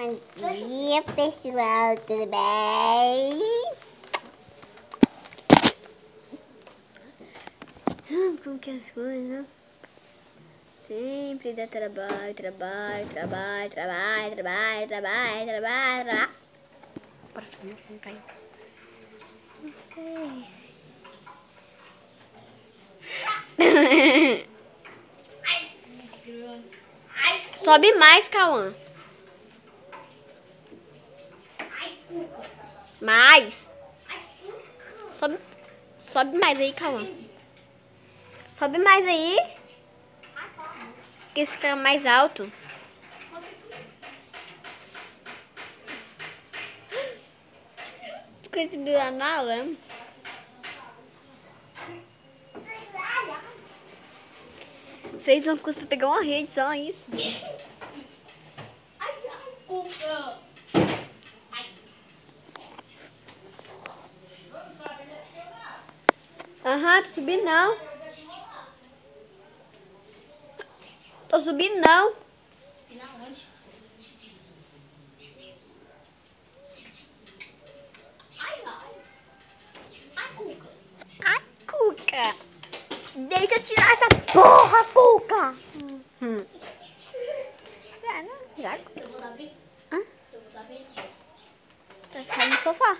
Bom dia, pessoal, tudo bem? Como que é as coisas? Sempre dá trabalho. Bora filmar como tá indo. Não sei. Sobe mais, Cauã. Mais. Sobe mais aí, Cauã. Sobe mais aí. Porque fica mais alto. Ficou pendurado na lama. Fez um curso pra pegar uma rede, só isso. Aham, tô subindo não. Tô subindo não. Subir aonde? Ai, Cuca. Ai, Cuca. Deixa eu tirar essa porra, Cuca. Ah, não, tirar. Você vou dar bem? Hã? Você vou dar bem? Tá no sofá.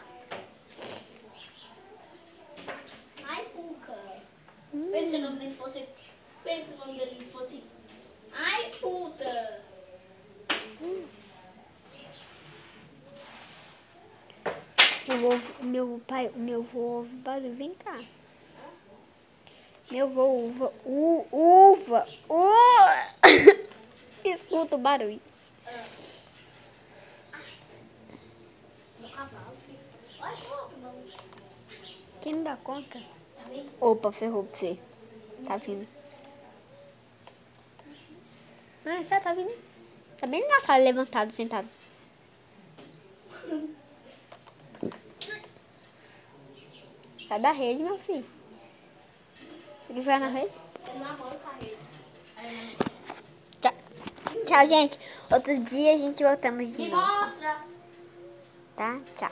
Ai, Cuca. Pensa se o nome dele fosse... Pensa se o nome dele fosse... Ai, puta. Meu vô ouve barulho, vem cá. Meu vô uva. Escuta o barulho. Meu cavalo, filho. Olha só, não. Quem não dá conta? Tá vendo? Opa, ferrou pra você. Tá vindo. Ah, você tá vindo. Tá bem na sala, levantado, sentado. Sai da rede, meu filho. Ele vai na rede? Eu namoro com a rede. Tchau. Tchau, gente. Outro dia a gente voltamos de Me novo. mostra. Tá? Tchau.